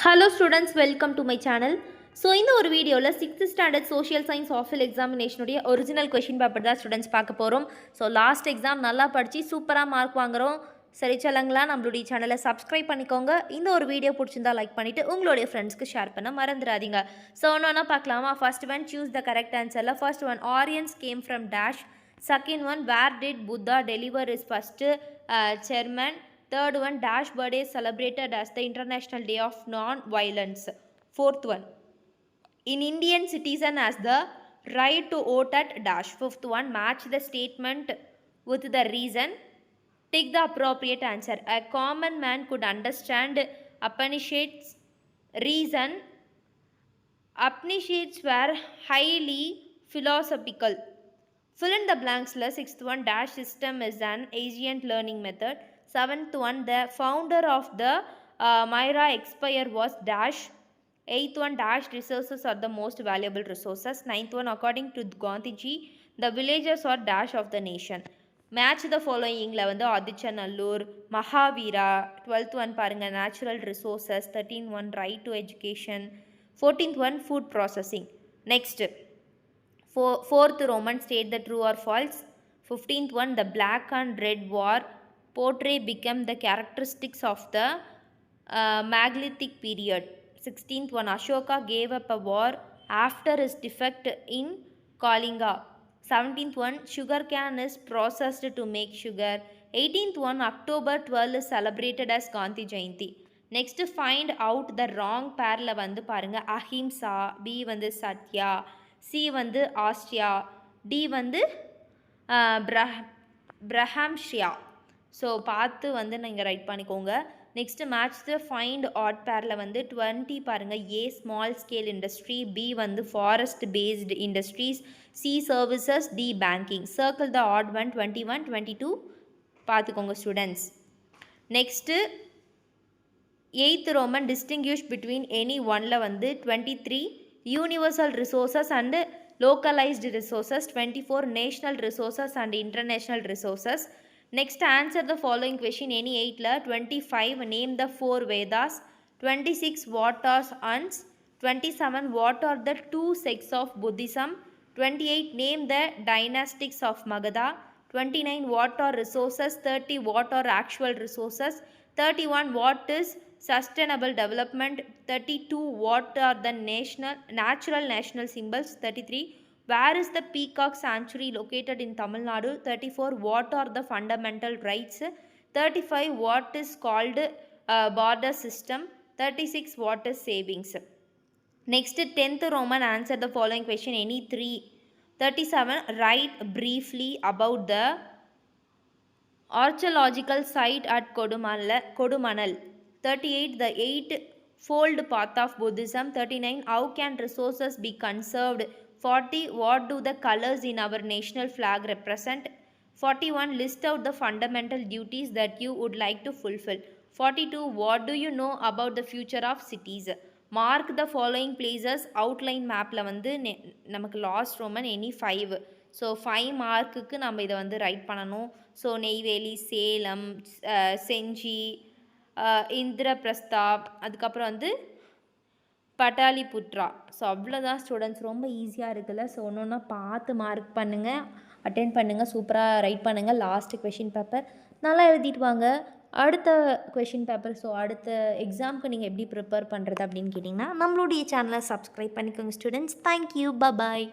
Hello students, welcome to my channel. So இந்த ஒரு வீடியோவில் 6th ஸ்டாண்டர்ட் சோஷியல் சயின்ஸ் ஆஃபில் எக்ஸாமினேஷனுடைய ஒரிஜினல் கொஷின் பேப்பர் தான் ஸ்டூடெண்ட்ஸ் பார்க்க போகிறோம். ஸோ லாஸ்ட் எக்ஸாம் நல்லா படித்து சூப்பராக மார்க் வாங்குகிறோம். சரி சொல்லுங்களா, நம்மளுடைய சேனலை சப்ஸ்கிரைப் பண்ணிக்கோங்க. இந்த ஒரு வீடியோ பிடிச்சிருந்தா லைக் பண்ணிவிட்டு உங்களுடைய ஃப்ரெண்ட்ஸ்க்கு ஷேர் பண்ண மறந்துடாதீங்க. ஸோ ஒன்று பார்க்கலாமா? First one, choose the correct ஆன்சரில் first one, Aryans came from dash. Second one, where did Buddha deliver is first sermon. Third one, dash birthday celebrated as the International Day of Non-Violence. Fourth one, in Indian citizen has the right to vote at dash. Fifth one, match the statement with the reason. Take the appropriate answer. A common man could understand Upanishads reason. Upanishads were highly philosophical. Fill in the blanks. Sixth one, dash system is an Asian learning method. Seventh one, the founder of the Myra Expire was dash. Eighth one, dash resources are the most valuable resources. Ninth one, according to Gandhiji, the villages are dash of the nation. Match the following. வந்து Adichanallur, Mahavira. 12th one பாருங்க, natural resources. 13th one, right to education. 14th one, food processing. Next, fourth Roman, state the true or false. 15th one, the black and red war portray become the characteristics of the megalithic period. 16th one, Ashoka gave up a war after his defeat in Kalinga. 17th one, sugar cane is processed to make sugar. 18th one, October 12 is celebrated as Gandhi Jayanti. Next, find out the wrong pairல வந்து பாருங்க. Ahimsa, B வந்து satya, C வந்து asteya, D வந்து brahmacharya. So பார்த்து வந்து நீங்கள் write பண்ணிக்கோங்க. Next match the find odd பேரில் வந்து 20 பாருங்கள். A small scale industry, B வந்து forest based industries, C services, D banking. Circle the odd one. 21, 22 பார்த்துக்கோங்க students. Next 8th Roman, distinguish between any ஒனில் வந்து 23 universal resources and localised resources. 24 national resources and international resources. Next, answer the following question. Any 8 la. 25, name the 4 Vedas. 26, what are Ans. 27, what are the 2 sects of Buddhism. 28, name the dynastics of Magadha. 29, what are resources. 30, what are actual resources. 31, what is sustainable development. 32, what are the natural national symbols. 33, where is the Peacock Sanctuary located in Tamil Nadu? 34, what are the fundamental rights? 35, what is called border system? 36, what is savings? Next, 10th Roman, answer the following question. Any 3. 37, write briefly about the archaeological site at Kodumanal. 38, the 8-fold path of Buddhism. 39, how can resources be conserved? 40, what do the colors in our national flag represent? 41, list out the fundamental duties that you would like to fulfill. 42, what do you know about the future of cities? Mark the following places. Outline mapல வந்து நமக்கு last Roman any 5. So 5 மார்க்குக்கு நம்ம இதை வந்து right பண்ணணும். So Neyveli, Salem, செஞ்சி, இந்திரபிரஸ்தா, அதுக்கப்புறம் வந்து பட்டாலிபுத்ரா. So அவ்வளோதான் ஸ்டூடெண்ட்ஸ், ரொம்ப ஈஸியாக இருக்குல்ல. ஸோ ஒன்று ஒன்றா பார்த்து மார்க் பண்ணுங்கள், அட்டென்ட் பண்ணுங்கள், சூப்பராக ரைட் பண்ணுங்கள். லாஸ்ட்டு கொஷின் பேப்பர் நல்லா எழுதிட்டு வாங்க. அடுத்த கொஷின் பேப்பர், ஸோ அடுத்த எக்ஸாமுக்கு நீங்கள் எப்படி ப்ரிப்பேர் பண்ணுறது அப்படின்னு கேட்டிங்கன்னா நம்மளுடைய சேனலை சப்ஸ்கிரைப் பண்ணிக்கோங்க ஸ்டூடெண்ட்ஸ். தேங்க்யூ, பாய்.